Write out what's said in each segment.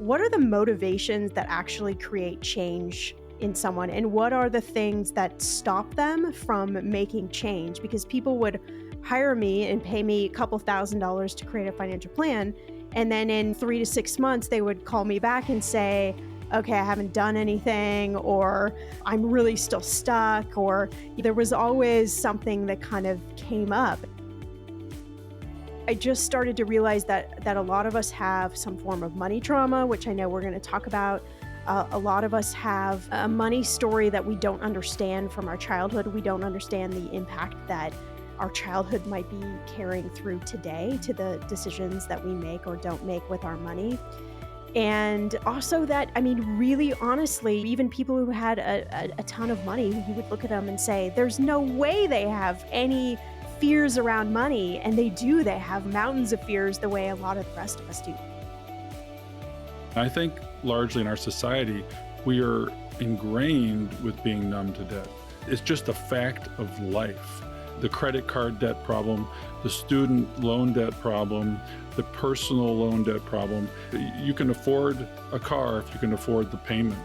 what are the motivations that actually create change in someone? And what are the things that stop them from making change? Because people would hire me and pay me a couple $1,000s to create a financial plan. And then in 3 to 6 months, they would call me back and say, okay, I haven't done anything, or I'm really still stuck, or there was always something that kind of came up. I just started to realize that a lot of us have some form of money trauma, which I know we're going to talk about. A lot of us have a money story that we don't understand from our childhood. We don't understand the impact that our childhood might be carrying through today to the decisions that we make or don't make with our money. And also that, really honestly, even people who had a ton of money, you would look at them and say, there's no way they have any fears around money. And they do. They have mountains of fears the way a lot of the rest of us do. I think largely in our society, we are ingrained with being numb to debt. It's just a fact of life. The credit card debt problem, the student loan debt problem, the personal loan debt problem. You can afford a car if you can afford the payment.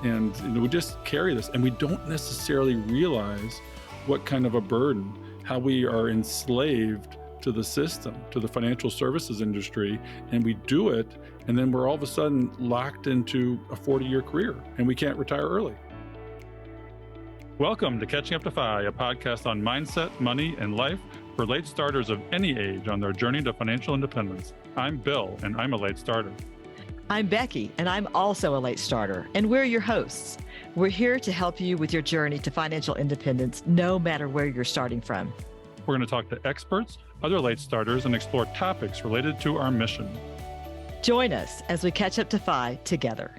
And we just carry this, and we don't necessarily realize what kind of a burden, how we are enslaved to the system, to the financial services industry, and we do it, and then we're all of a sudden locked into a 40-year career, and we can't retire early. Welcome to Catching Up to FI, a podcast on mindset, money, and life for late starters of any age on their journey to financial independence. I'm Bill, and I'm a late starter. I'm Becky, and I'm also a late starter, and we're your hosts. We're here to help you with your journey to financial independence, no matter where you're starting from. We're going to talk to experts, other late starters, and explore topics related to our mission. Join us as we catch up to FI together.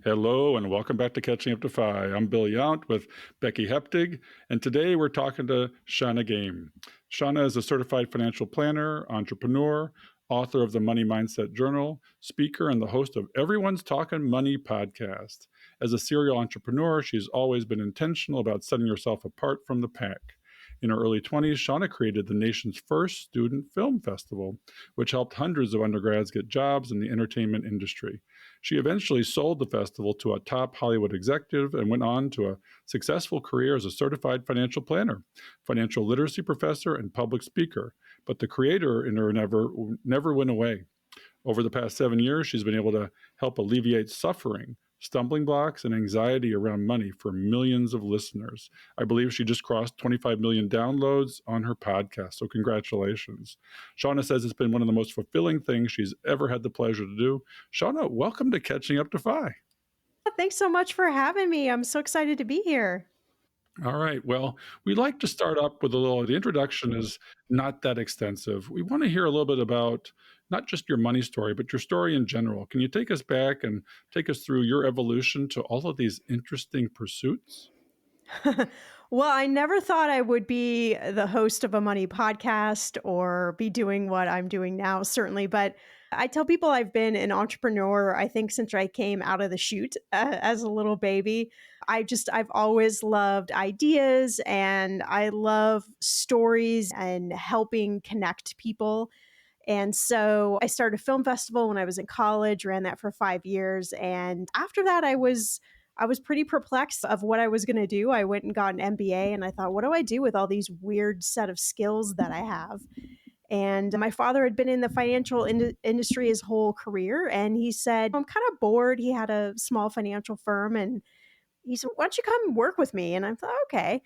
Hello, and welcome back to Catching Up to FI. I'm Bill Yount with Becky Heptig, and today we're talking to Shannah Game. Shannah is a certified financial planner, entrepreneur, author of the Money Mindset Journal, speaker, and the host of Everyone's Talkin' Money podcast. As a serial entrepreneur, she's always been intentional about setting herself apart from the pack. In her early 20s, Shannah created the nation's first student film festival, which helped hundreds of undergrads get jobs in the entertainment industry. She eventually sold the festival to a top Hollywood executive and went on to a successful career as a certified financial planner, financial literacy professor, and public speaker. But the creator in her never went away. Over the past 7 years, she's been able to help alleviate suffering, stumbling blocks, and anxiety around money for millions of listeners. I believe she just crossed 25 million downloads on her podcast, so congratulations. Shannah says it's been one of the most fulfilling things she's ever had the pleasure to do. Shannah, welcome to Catching Up to FI. Thanks so much for having me. I'm so excited to be here. All right. Well, we like to start up with the introduction is not that extensive. We want to hear a little bit about not just your money story, but your story in general. Can you take us back and take us through your evolution to all of these interesting pursuits? Well, I never thought I would be the host of a money podcast or be doing what I'm doing now, certainly. But I tell people I've been an entrepreneur, I think, since I came out of the chute as a little baby. I've always loved ideas, and I love stories and helping connect people. And so I started a film festival when I was in college, ran that for 5 years. And after that, I was pretty perplexed of what I was going to do. I went and got an MBA, and I thought, what do I do with all these weird set of skills that I have? And my father had been in the financial industry his whole career. And he said, I'm kind of bored. He had a small financial firm, and he said, why don't you come work with me? And I thought, okay.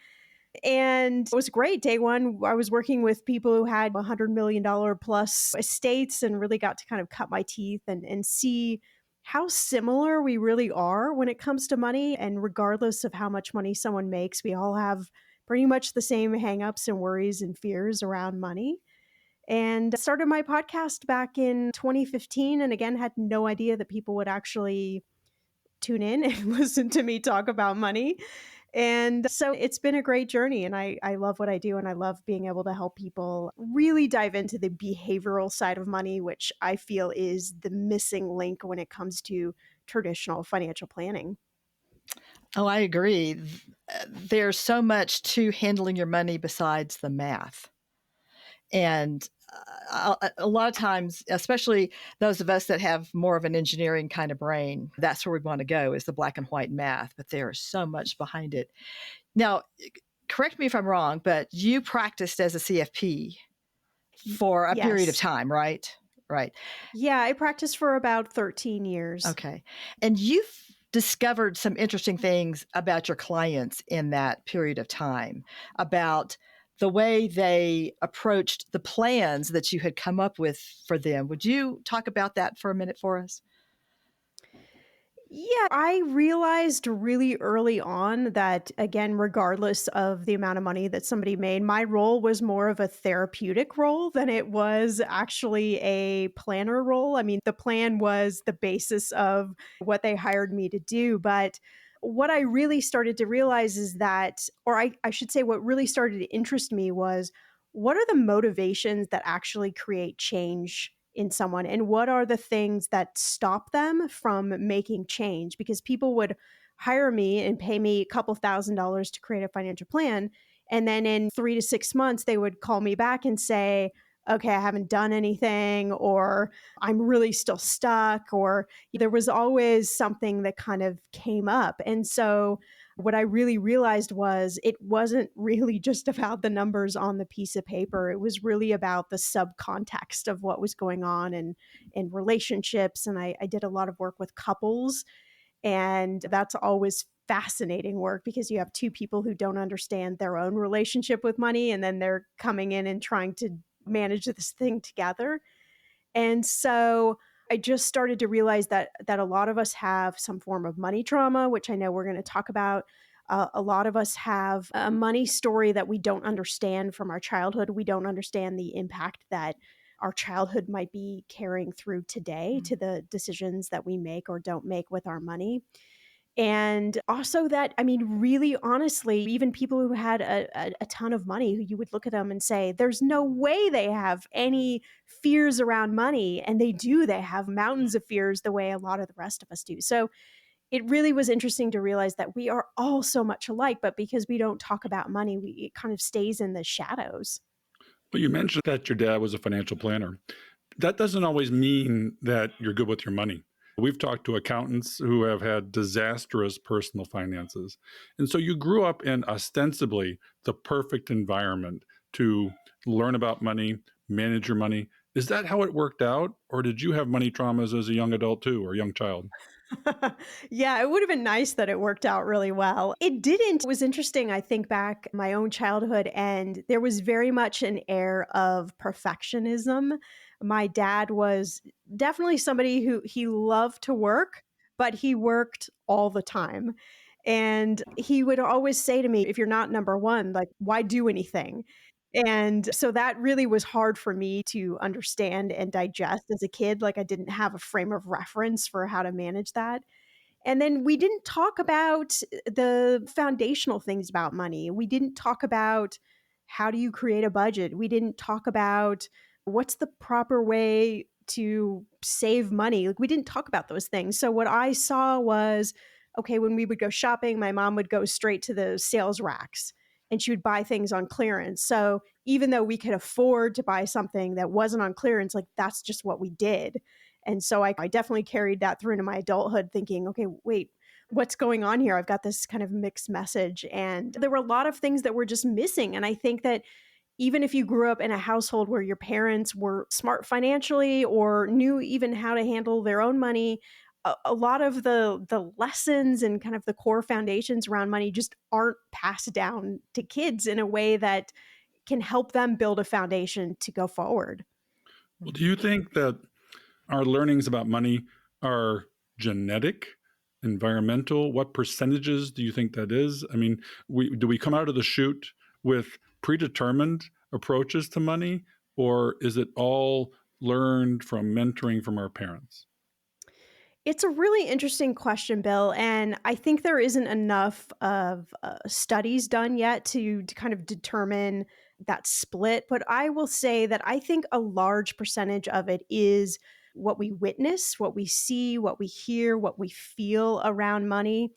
And it was great. Day one, I was working with people who had $100 million plus estates and really got to kind of cut my teeth and see how similar we really are when it comes to money. And regardless of how much money someone makes, we all have pretty much the same hangups and worries and fears around money. And started my podcast back in 2015. And again, had no idea that people would actually tune in and listen to me talk about money. And so it's been a great journey, and I love what I do, and I love being able to help people really dive into the behavioral side of money, which I feel is the missing link when it comes to traditional financial planning. Oh, I agree. There's so much to handling your money besides the math. And a lot of times, especially those of us that have more of an engineering kind of brain, that's where we want to go is the black and white math, but there is so much behind it. Now, correct me if I'm wrong, but you practiced as a CFP for a period of Yes. time, right? Right. Yeah, I practiced for about 13 years. Okay. And you've discovered some interesting things about your clients in that period of time, about the way they approached the plans that you had come up with for them. Would you talk about that for a minute for us? Yeah, I realized really early on that, again, regardless of the amount of money that somebody made, my role was more of a therapeutic role than it was actually a planner role. I mean, the plan was the basis of what they hired me to do. But what I really started to realize is that, or I should say, what really started to interest me was what are the motivations that actually create change in someone, and what are the things that stop them from making change? Because people would hire me and pay me a couple $1,000s to create a financial plan, and then in 3 to 6 months they would call me back and say, okay, I haven't done anything, or I'm really still stuck, or there was always something that kind of came up. And so what I really realized was it wasn't really just about the numbers on the piece of paper. It was really about the subcontext of what was going on in relationships. And I did a lot of work with couples. And that's always fascinating work because you have two people who don't understand their own relationship with money. And then they're coming in and trying to manage this thing together. And so I just started to realize that a lot of us have some form of money trauma, which I know we're going to talk about. A lot of us have a money story that we don't understand from our childhood. We don't understand the impact that our childhood might be carrying through today to the decisions that we make or don't make with our money. And also that, I mean, really honestly, even people who had a ton of money, who you would look at them and say, there's no way they have any fears around money. And they do, they have mountains of fears the way a lot of the rest of us do. So it really was interesting to realize that we are all so much alike, but because we don't talk about money, it kind of stays in the shadows. Well, you mentioned that your dad was a financial planner. That doesn't always mean that you're good with your money. We've talked to accountants who have had disastrous personal finances. And so you grew up in ostensibly the perfect environment to learn about money, manage your money. Is that how it worked out? Or did you have money traumas as a young adult too, or young child? Yeah, it would have been nice that it worked out really well. It didn't. It was interesting. I think back my own childhood, and there was very much an air of perfectionism. My dad was definitely somebody who he loved to work, but he worked all the time. And he would always say to me, if you're not number one, like, why do anything? And so that really was hard for me to understand and digest as a kid. Like, I didn't have a frame of reference for how to manage that. And then we didn't talk about the foundational things about money. We didn't talk about how do you create a budget. We didn't talk about what's the proper way to save money. Like, we didn't talk about those things. So what I saw was, okay, when we would go shopping, my mom would go straight to the sales racks and she would buy things on clearance. So even though we could afford to buy something that wasn't on clearance, like, that's just what we did. And so I definitely carried that through into my adulthood thinking, okay, wait, what's going on here? I've got this kind of mixed message. And there were a lot of things that were just missing. And I think that even if you grew up in a household where your parents were smart financially or knew even how to handle their own money, a lot of the lessons and kind of the core foundations around money just aren't passed down to kids in a way that can help them build a foundation to go forward. Well, do you think that our learnings about money are genetic, environmental? What percentages do you think that is? I mean, do we come out of the chute with predetermined approaches to money, or is it all learned from mentoring from our parents? It's a really interesting question, Bill. And I think there isn't enough of studies done yet to kind of determine that split. But I will say that I think a large percentage of it is what we witness, what we see, what we hear, what we feel around money.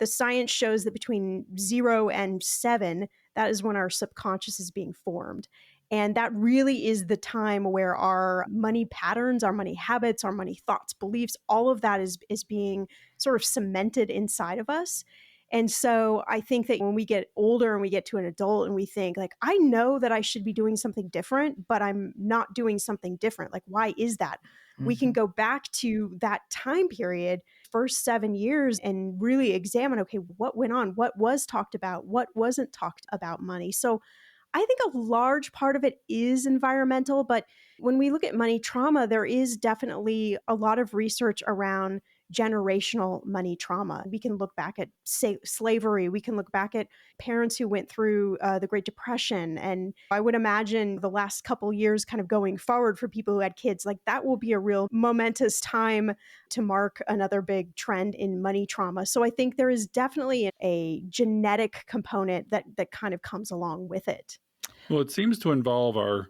The science shows that between 0 and 7, that is when our subconscious is being formed. And that really is the time where our money patterns, our money habits, our money thoughts, beliefs, all of that is being sort of cemented inside of us. And so I think that when we get older and we get to an adult and we think like, I know that I should be doing something different, but I'm not doing something different. Like, why is that? We can go back to that time period, first 7 years, and really examine, okay, what went on? What was talked about? What wasn't talked about money? So I think a large part of it is environmental, but when we look at money trauma, there is definitely a lot of research around generational money trauma. We can look back at, say, slavery. We can look back at parents who went through the Great Depression. And I would imagine the last couple years kind of going forward for people who had kids, like that will be a real momentous time to mark another big trend in money trauma. So I think there is definitely a genetic component that kind of comes along with it. Well, it seems to involve our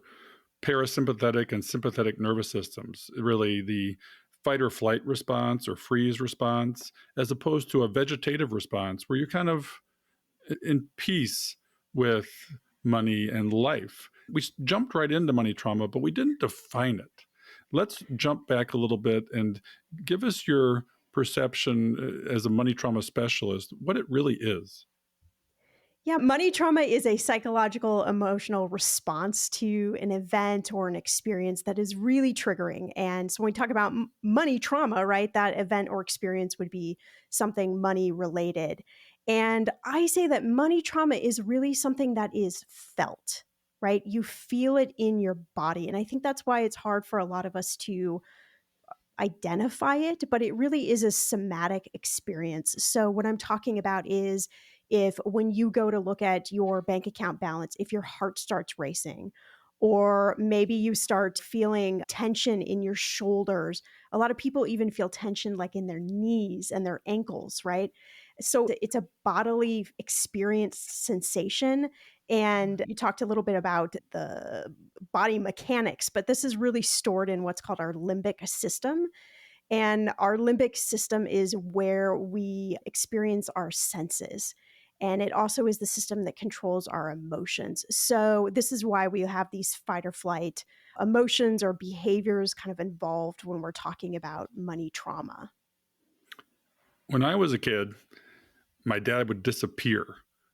parasympathetic and sympathetic nervous systems, really the fight or flight response or freeze response, as opposed to a vegetative response where you're kind of in peace with money and life. We jumped right into money trauma, but we didn't define it. Let's jump back a little bit and give us your perception as a money trauma specialist, what it really is. Yeah, money trauma is a psychological, emotional response to an event or an experience that is really triggering. And so when we talk about money trauma, right, that event or experience would be something money related. And I say that money trauma is really something that is felt, right? You feel it in your body. And I think that's why it's hard for a lot of us to identify it, but it really is a somatic experience. So what I'm talking about is if when you go to look at your bank account balance, if your heart starts racing, or maybe you start feeling tension in your shoulders. A lot of people even feel tension like in their knees and their ankles, right? So it's a bodily experience sensation. And you talked a little bit about the body mechanics, but this is really stored in what's called our limbic system. And our limbic system is where we experience our senses. And it also is the system that controls our emotions. So, this is why we have these fight or flight emotions or behaviors kind of involved when we're talking about money trauma. When I was a kid, my dad would disappear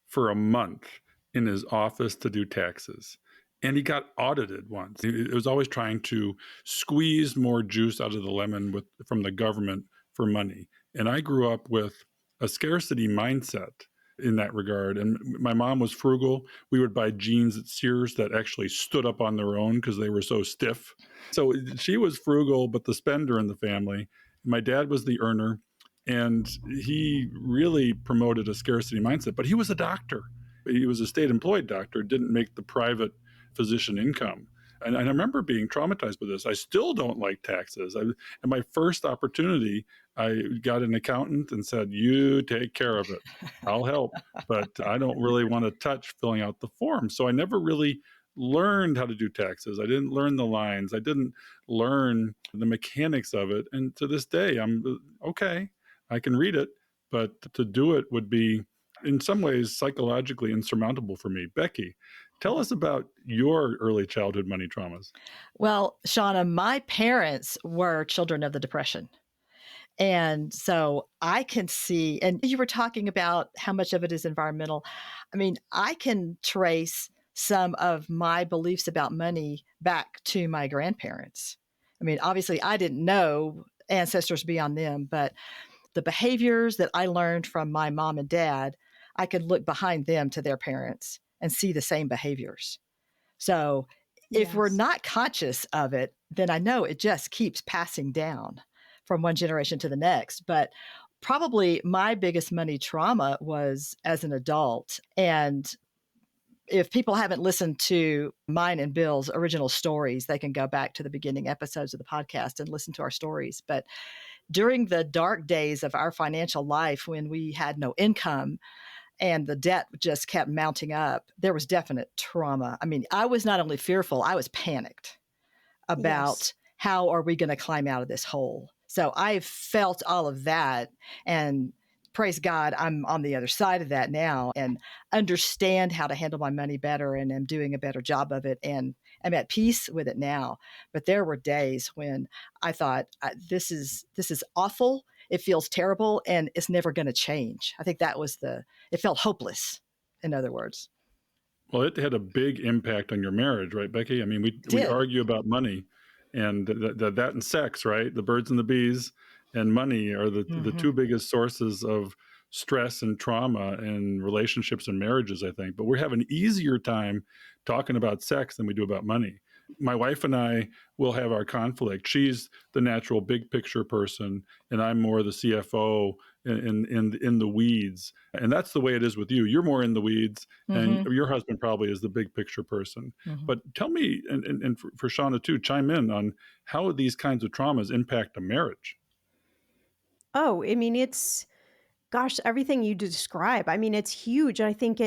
for a month in his office to do taxes. And he got audited once. He was always trying to squeeze more juice out of the lemon from the government for money. And I grew up with a scarcity mindset in that regard. And my mom was frugal. We would buy jeans at Sears that actually stood up on their own because they were so stiff. So she was frugal, but the spender in the family. My dad was the earner. And he really promoted a scarcity mindset, but he was a doctor. He was a state employed doctor, didn't make the private physician income. And I remember being traumatized with this. I still don't like taxes. And my first opportunity, I got an accountant and said, you take care of it. I'll help, but I don't really want to touch filling out the form. So I never really learned how to do taxes. I didn't learn the lines. I didn't learn the mechanics of it. And to this day, I'm okay. I can read it, but to do it would be, in some ways, psychologically insurmountable for me. Becky, tell us about your early childhood money traumas. Well, Shannah, my parents were children of the Depression. And so I can see, and you were talking about how much of it is environmental. I mean, I can trace some of my beliefs about money back to my grandparents. I mean, obviously, I didn't know ancestors beyond them, but the behaviors that I learned from my mom and dad, I could look behind them to their parents and see the same behaviors. So if we're not conscious of it, then I know it just keeps passing down from one generation to the next. But probably my biggest money trauma was as an adult. And if people haven't listened to mine and Bill's original stories, they can go back to the beginning episodes of the podcast and listen to our stories. But during the dark days of our financial life, when we had no income and the debt just kept mounting up, there was definite trauma. I mean, I was not only fearful, I was panicked about how are we going to climb out of this hole. So I felt all of that. And praise God, I'm on the other side of that now and understand how to handle my money better and am doing a better job of it and am at peace with it now. But there were days when I thought, this is awful. It feels terrible and it's never going to change. I think that was it felt hopeless, in other words. Well, it had a big impact on your marriage, right, Becky? I mean, we argue about money, and that and sex, right? The birds and the bees and money are the two biggest sources of stress and trauma in relationships and marriages, I think. But we have an easier time talking about sex than we do about money. My wife and I will have our conflict. She's the natural big picture person, and I'm more the CFO in the weeds. And that's the way it is with you. You're more in the weeds, and your husband probably is the big picture person. But tell me, and for Shannah too, chime in on how these kinds of traumas impact a marriage. Oh, I mean, gosh, everything you describe. I mean, it's huge. I think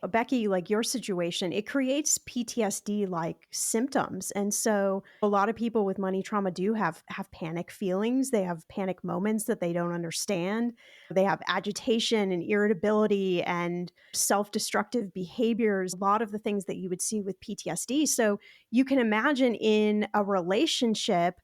Becky, like your situation, it creates PTSD like symptoms. And so a lot of people with money trauma do have panic feelings. They have panic moments that they don't understand. They have agitation and irritability and self-destructive behaviors, a lot of the things that you would see with PTSD. So you can imagine in a relationship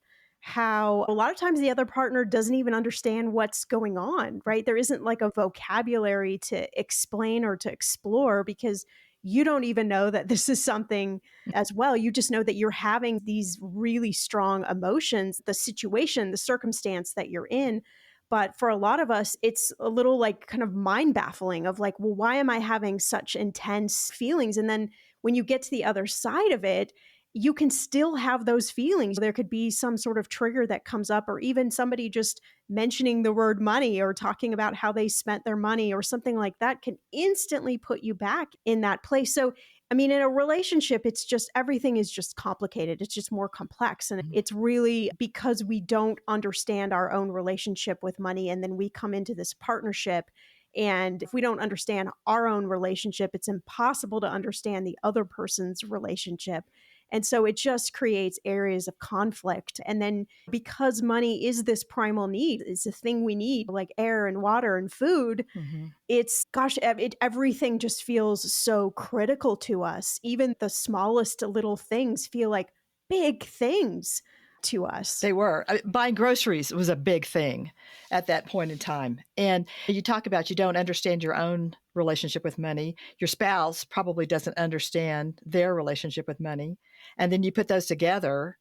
how a lot of times the other partner doesn't even understand what's going on, right? There isn't like a vocabulary to explain or to explore because you don't even know that this is something as well. You just know that you're having these really strong emotions, the situation, the circumstance that you're in. But for a lot of us, it's a little like kind of mind baffling of like, well, why am I having such intense feelings? And then when you get to the other side of it, you can still have those feelings. There could be some sort of trigger that comes up, or even somebody just mentioning the word money or talking about how they spent their money or something like that can instantly put you back in that place. So, I mean, in a relationship, it's just everything is just complicated. It's just more complex. And it's really because we don't understand our own relationship with money. And then we come into this partnership. And if we don't understand our own relationship, it's impossible to understand the other person's relationship. And so it just creates areas of conflict. And then because money is this primal need, it's a thing we need, like air and water and food, everything just feels so critical to us. Even the smallest little things feel like big things to us. They were. Buying groceries was a big thing at that point in time. And you talk about you don't understand your own relationship with money. Your spouse probably doesn't understand their relationship with money. And then you put those together,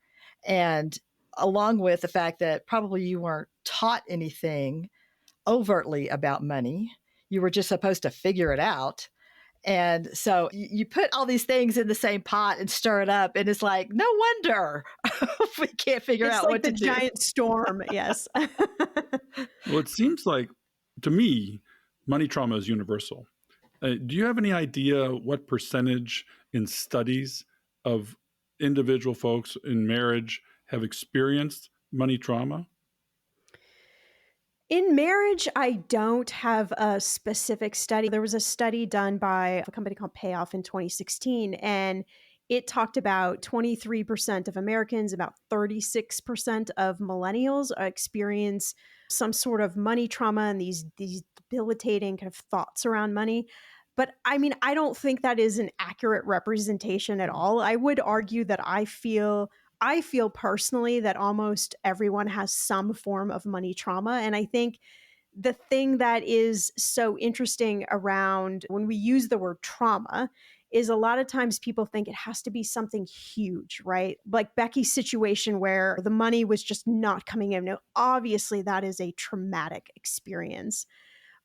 and along with the fact that probably you weren't taught anything overtly about money, you were just supposed to figure it out. And so you put all these things in the same pot and stir it up, and it's like, no wonder we can't figure out what to do. It's like the giant storm, yes. Well, it seems like, to me, money trauma is universal. Do you have any idea what percentage in studies of individual folks in marriage have experienced money trauma? In marriage, I don't have a specific study. There was a study done by a company called Payoff in 2016, and it talked about 23% of Americans, about 36% of millennials experience some sort of money trauma and these debilitating kind of thoughts around money. But I mean, I don't think that is an accurate representation at all. I would argue that I feel personally that almost everyone has some form of money trauma. And I think the thing that is so interesting around when we use the word trauma is a lot of times people think it has to be something huge, right? Like Becky's situation where the money was just not coming in. Now, obviously, that is a traumatic experience.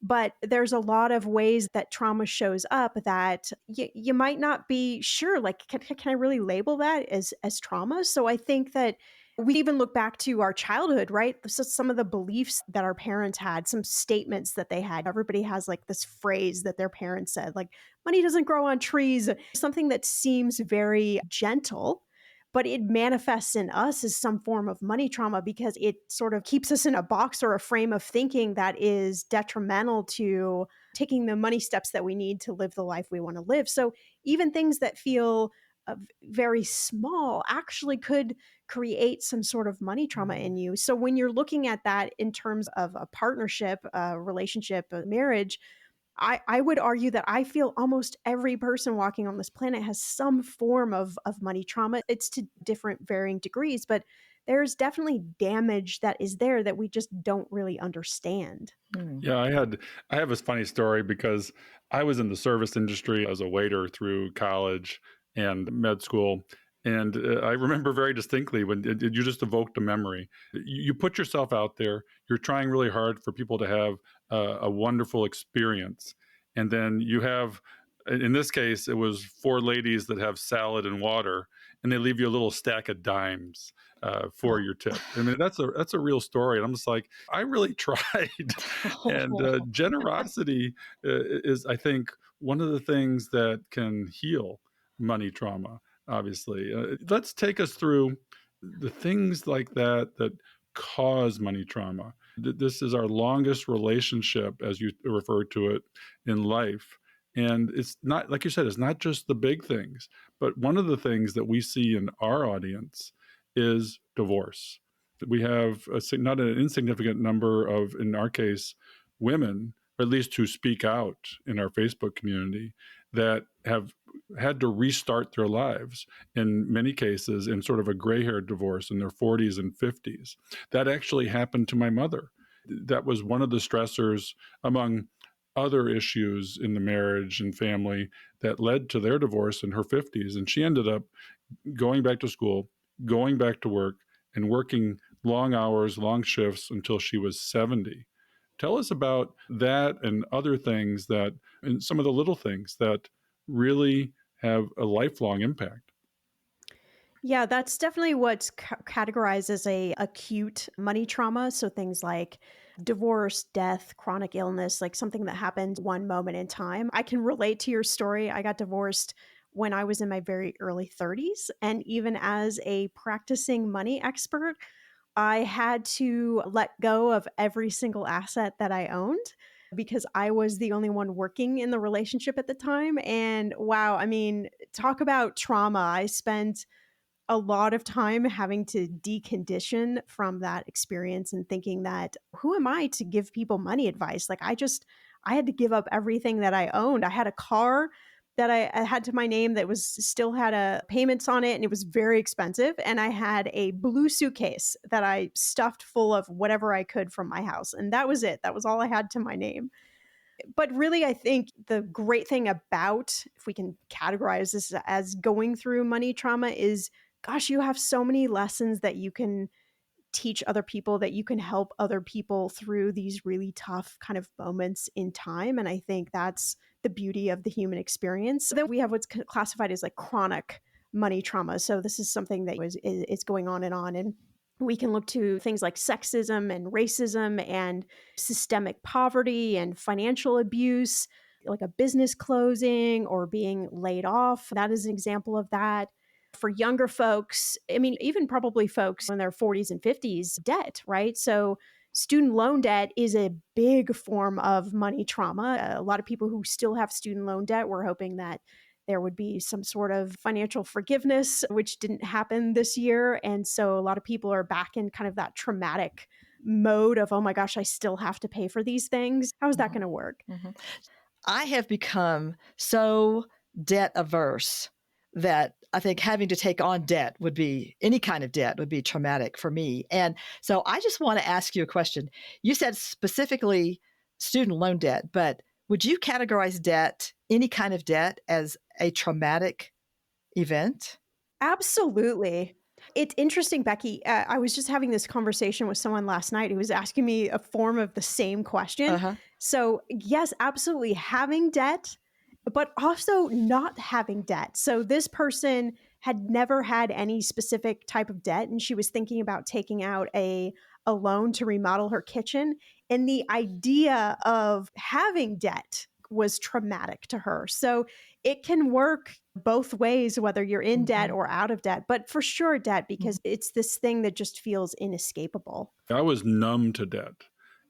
But there's a lot of ways that trauma shows up that you might not be sure, like, can I really label that as trauma? So I think that we even look back to our childhood, right? So some of the beliefs that our parents had, some statements that they had. Everybody has like this phrase that their parents said, like, money doesn't grow on trees, something that seems very gentle, but it manifests in us as some form of money trauma because it sort of keeps us in a box or a frame of thinking that is detrimental to taking the money steps that we need to live the life we want to live. So even things that feel very small actually could create some sort of money trauma in you. So when you're looking at that in terms of a partnership, a relationship, a marriage, I would argue that I feel almost every person walking on this planet has some form of money trauma. It's to different varying degrees, but there's definitely damage that is there that we just don't really understand. Yeah, I have a funny story because I was in the service industry as a waiter through college and med school. And I remember very distinctly when you just evoked a memory. You put yourself out there, you're trying really hard for people to have a wonderful experience. And then you have, in this case, it was four ladies that have salad and water, and they leave you a little stack of dimes for your tip. I mean, that's a real story. And I'm just like, I really tried. And generosity is, I think, one of the things that can heal money trauma, obviously. Let's take us through the things like that that cause money trauma. This is our longest relationship, as you refer to it, in life. And it's not, like you said, it's not just the big things, but one of the things that we see in our audience is divorce. We have not an insignificant number of, in our case, women, or at least who speak out in our Facebook community, that have had to restart their lives, in many cases, in sort of a gray haired divorce in their 40s and 50s. That actually happened to my mother. That was one of the stressors, among other issues in the marriage and family, that led to their divorce in her 50s. And she ended up going back to school, going back to work, and working long hours, long shifts until she was 70. Tell us about that and other things that, and some of the little things that really have a lifelong impact. Yeah, that's definitely what's categorized as a acute money trauma. So things like divorce, death, chronic illness, like something that happens one moment in time. I can relate to your story. I got divorced when I was in my very early 30s. And even as a practicing money expert, I had to let go of every single asset that I owned because I was the only one working in the relationship at the time. And wow, I mean, talk about trauma. I spent a lot of time having to decondition from that experience and thinking that who am I to give people money advice? Like I had to give up everything that I owned. I had a car that I had to my name that was still had a payments on it and it was very expensive. And I had a blue suitcase that I stuffed full of whatever I could from my house. And that was it. That was all I had to my name. But really, I think the great thing about, if we can categorize this as going through money trauma, is gosh, you have so many lessons that you can teach other people, that you can help other people through these really tough kind of moments in time. And I think that's the beauty of the human experience. Then we have what's classified as like chronic money trauma. So this is something that is going on and on. And we can look to things like sexism and racism and systemic poverty and financial abuse, like a business closing or being laid off. That is an example of that. For younger folks, I mean, even probably folks in their 40s and 50s, debt, right? So student loan debt is a big form of money trauma. A lot of people who still have student loan debt were hoping that there would be some sort of financial forgiveness, which didn't happen this year. And so a lot of people are back in kind of that traumatic mode of, oh my gosh, I still have to pay for these things. How is that going to work? Mm-hmm. I have become so debt averse that I think having to take on debt would be, any kind of debt would be traumatic for me. And so I just want to ask you a question. You said specifically student loan debt, but would you categorize debt, any kind of debt, as a traumatic event? Absolutely. It's interesting, Becky. I was just having this conversation with someone last night who was asking me a form of the same question. Uh-huh. So, yes, absolutely having debt, but also not having debt. So, this person had never had any specific type of debt, and she was thinking about taking out a loan to remodel her kitchen. And the idea of having debt was traumatic to her. So, it can work both ways, whether you're in debt or out of debt, but for sure debt, because it's this thing that just feels inescapable. I was numb to debt.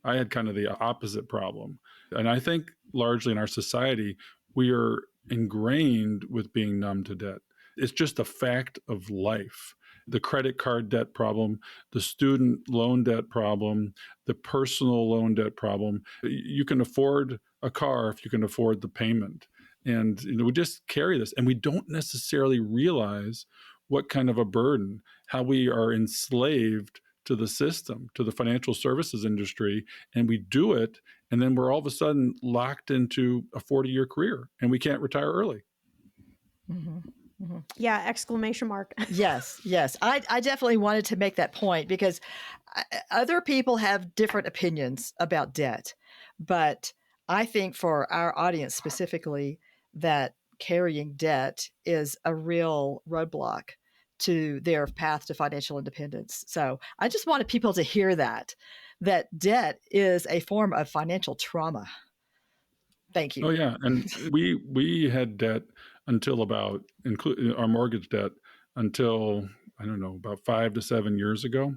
I had kind of the opposite problem. And I think largely in our society, we are ingrained with being numb to debt. It's just a fact of life. the credit card debt problem, the student loan debt problem, the personal loan debt problem. You can afford a car if you can afford the payment. And we just carry this, and we don't necessarily realize what kind of a burden, how we are enslaved to the system, to the financial services industry, and we do it, and then we're all of a sudden locked into a 40-year career, and we can't retire early. Mm-hmm. Mm-hmm. Yeah, exclamation mark. Yes. I definitely wanted to make that point because other people have different opinions about debt. But I think for our audience specifically, that carrying debt is a real roadblock to their path to financial independence. So I just wanted people to hear that debt is a form of financial trauma. Thank you. Oh yeah, and we had debt until about, including our mortgage debt, until I don't know, about 5 to 7 years ago,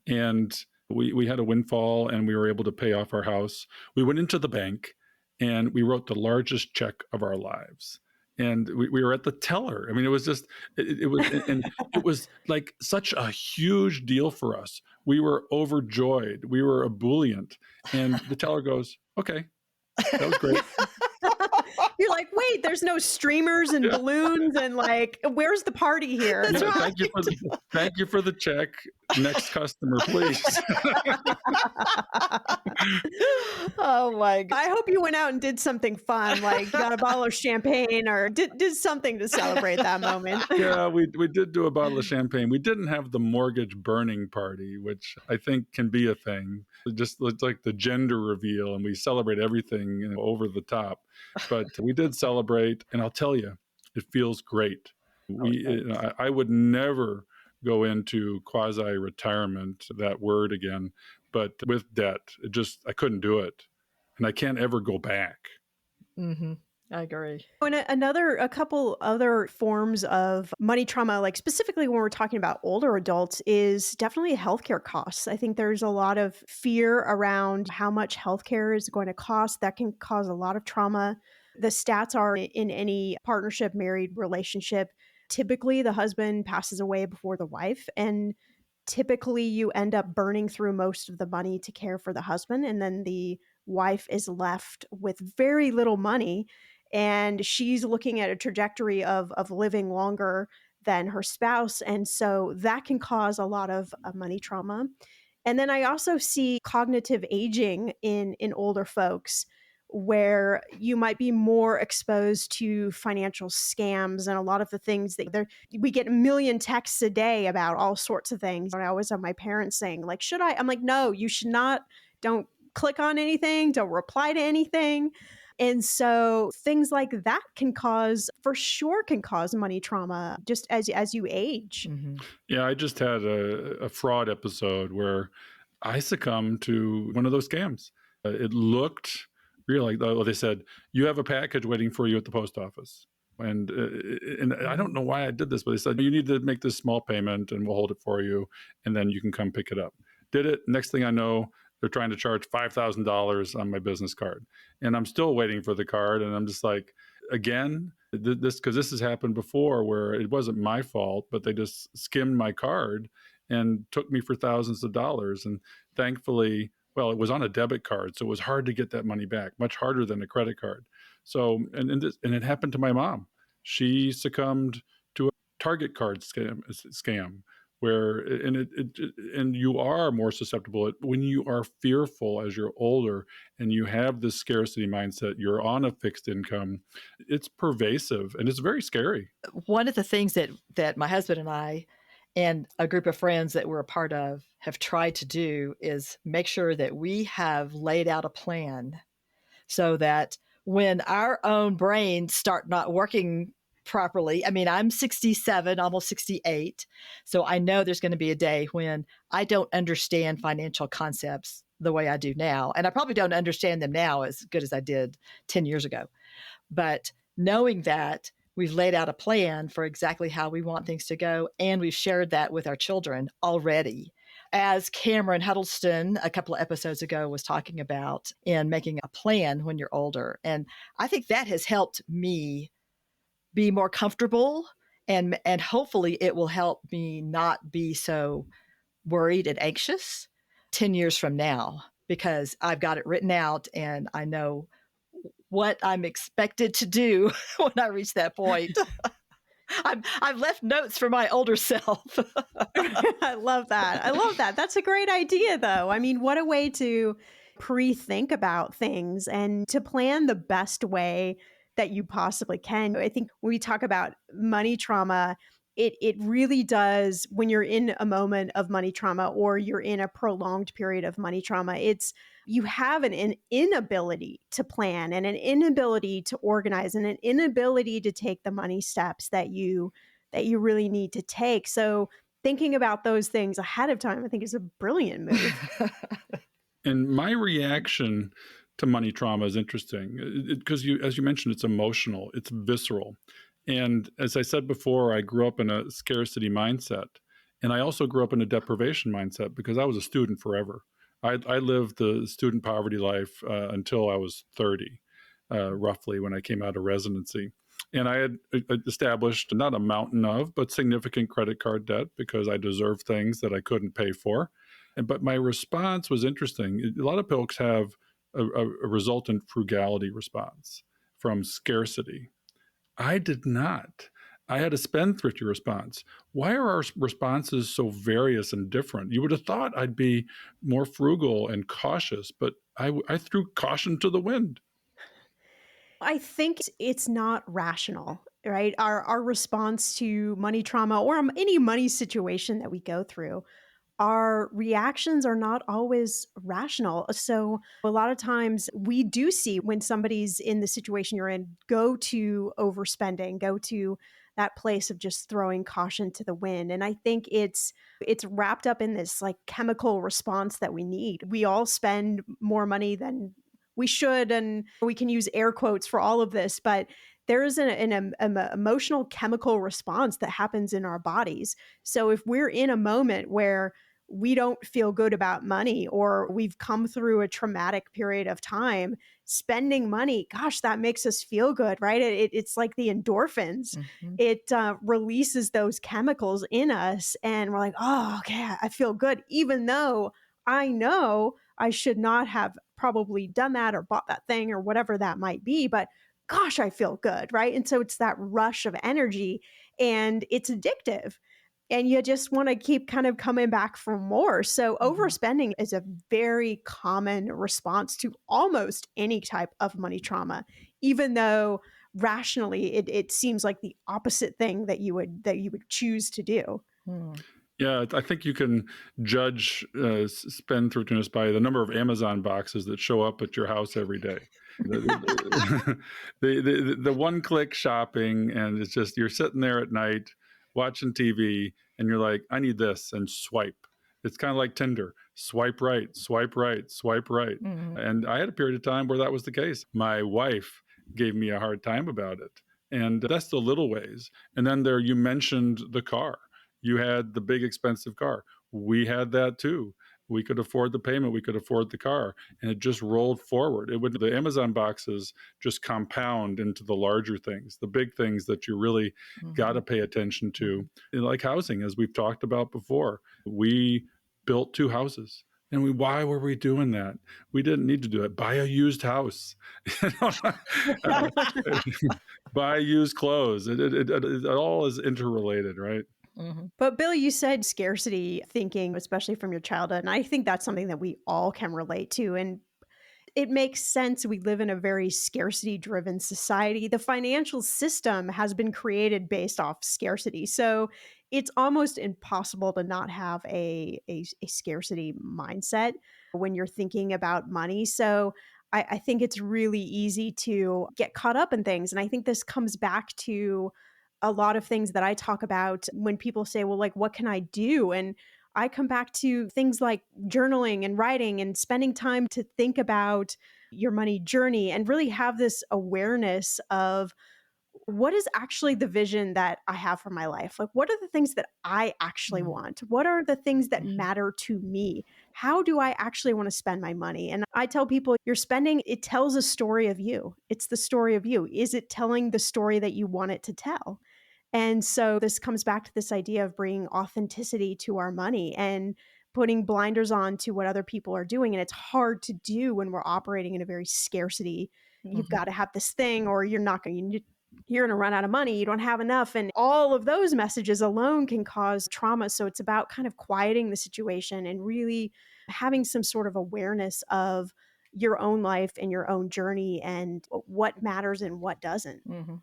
and we had a windfall and we were able to pay off our house. We went into the bank and we wrote the largest check of our lives. And we were at the teller. I mean, it was just, it was, and it was like such a huge deal for us. We were overjoyed. We were ebullient. And the teller goes, okay, that was great. You're like, wait, there's no streamers and balloons and like, where's the party here? That's right. Thank you for the check. Next customer, please. Oh my God. I hope you went out and did something fun, like got a bottle of champagne or did something to celebrate that moment. Yeah, we did do a bottle of champagne. We didn't have the mortgage burning party, which I think can be a thing. It just looks like the gender reveal, and we celebrate everything over the top. But we did celebrate, and I'll tell you, it feels great. I would never go into quasi-retirement, that word again, but with debt, I couldn't do it, and I can't ever go back. Mm-hmm. I agree. And a couple other forms of money trauma, like specifically when we're talking about older adults, is definitely healthcare costs. I think there's a lot of fear around how much healthcare is going to cost. That can cause a lot of trauma. The stats are in any partnership, married relationship, typically the husband passes away before the wife, and typically you end up burning through most of the money to care for the husband, and then the wife is left with very little money, and she's looking at a trajectory of living longer than her spouse, and so that can cause a lot of money trauma. And then I also see cognitive aging in older folks, where you might be more exposed to financial scams and a lot of the things that we get a million texts a day about all sorts of things. And I always have my parents saying, like, should I? I'm like, no, you should not. Don't click on anything. Don't reply to anything. And so things like that can cause money trauma just as you age. Mm-hmm. Yeah, I just had a fraud episode where I succumbed to one of those scams. It looked real, like they said, you have a package waiting for you at the post office. And I don't know why I did this, but they said, you need to make this small payment and we'll hold it for you, and then you can come pick it up. Did it. Next thing I know, they're trying to charge $5,000 on my business card. And I'm still waiting for the card. And I'm just like, again, because this has happened before where it wasn't my fault, but they just skimmed my card and took me for thousands of dollars. And thankfully, well, it was on a debit card, so it was hard to get that money back, much harder than a credit card. So, and it happened to my mom. She succumbed to a Target card scam where, and you are more susceptible when you are fearful as you're older and you have this scarcity mindset, you're on a fixed income. It's pervasive and it's very scary. One of the things that my husband and I and a group of friends that we're a part of have tried to do is make sure that we have laid out a plan so that when our own brains start not working properly, I mean, I'm 67, almost 68. So I know there's going to be a day when I don't understand financial concepts the way I do now. And I probably don't understand them now as good as I did 10 years ago. But knowing that, we've laid out a plan for exactly how we want things to go, and we've shared that with our children already. As Cameron Huddleston a couple of episodes ago was talking about in making a plan when you're older. And I think that has helped me be more comfortable And hopefully it will help me not be so worried and anxious 10 years from now, because I've got it written out and I know what I'm expected to do when I reach that point. I've left notes for my older self. I love that. I love that. That's a great idea, though. I mean, what a way to pre-think about things and to plan the best way that you possibly can. I think when we talk about money trauma, it really does, when you're in a moment of money trauma or you're in a prolonged period of money trauma, it's you have an inability to plan and an inability to organize and an inability to take the money steps that you really need to take. So thinking about those things ahead of time, I think, is a brilliant move. And my reaction to money trauma is interesting because as you mentioned, it's emotional, it's visceral. And as I said before, I grew up in a scarcity mindset. And I also grew up in a deprivation mindset because I was a student forever. I lived the student poverty life until I was 30, roughly, when I came out of residency. And I had established not a mountain of, but significant credit card debt because I deserved things that I couldn't pay for. But my response was interesting. A lot of folks have a resultant frugality response from scarcity. I did not. I had a spendthrifty response. Why are our responses so various and different? You would have thought I'd be more frugal and cautious, but I threw caution to the wind. I think it's not rational, right? Our response to money trauma or any money situation that we go through, our reactions are not always rational. So a lot of times we do see when somebody's in the situation you're in, go to overspending, go to that place of just throwing caution to the wind. And I think it's wrapped up in this like chemical response that we need. We all spend more money than we should, and we can use air quotes for all of this, but there is an emotional chemical response that happens in our bodies. So if we're in a moment where we don't feel good about money or we've come through a traumatic period of time, spending money, gosh, that makes us feel good, right? It's like the endorphins. Mhm. It releases those chemicals in us, and we're like, oh, okay, I feel good, even though I know I should not have probably done that or bought that thing or whatever that might be. But gosh, I feel good, right? And so it's that rush of energy and it's addictive. And you just want to keep kind of coming back for more. So Mhm. overspending is a very common response to almost any type of money trauma, even though rationally it seems like the opposite thing that you would choose to do. Hmm. Yeah, I think you can judge spendthriftiness by the number of Amazon boxes that show up at your house every day. The, the one-click shopping, and it's just you're sitting there at night watching TV, and you're like, I need this, and swipe. It's kind of like Tinder. Swipe right, swipe right, swipe right. Mhm. And I had a period of time where that was the case. My wife gave me a hard time about it. And that's the little ways. And then there, you mentioned the car. You had the big expensive car. We had that too. We could afford the payment, we could afford the car, and it just rolled forward. The Amazon boxes just compound into the larger things, the big things that you really got to Mhm. pay attention to. Mhm. Like housing, as we've talked about before. We built 2 houses. And why were we doing that? We didn't need to do it. Buy a used house. Uh, buy used clothes. It all is interrelated, right? Mhm. But Bill, you said scarcity thinking, especially from your childhood. And I think that's something that we all can relate to. And it makes sense. We live in a very scarcity driven society. The financial system has been created based off scarcity. So it's almost impossible to not have a scarcity mindset when you're thinking about money. So I think it's really easy to get caught up in things. And I think this comes back to a lot of things that I talk about when people say, well, like, what can I do? And I come back to things like journaling and writing and spending time to think about your money journey and really have this awareness of what is actually the vision that I have for my life? Like, what are the things that I actually Mhm. want? What are the things that Mhm. matter to me? How do I actually want to spend my money? And I tell people, your spending, it tells a story of you. It's the story of you. Is it telling the story that you want it to tell? And so this comes back to this idea of bringing authenticity to our money and putting blinders on to what other people are doing. And it's hard to do when we're operating in a very scarcity. You've Mhm. got to have this thing or you're going to run out of money. You don't have enough. And all of those messages alone can cause trauma. So it's about kind of quieting the situation and really having some sort of awareness of your own life and your own journey and what matters and what doesn't. Mhm.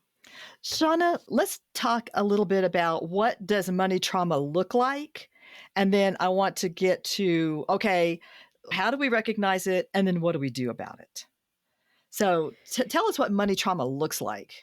Shannah, let's talk a little bit about what does money trauma look like? And then I want to get to, okay, how do we recognize it? And then what do we do about it? So tell us what money trauma looks like.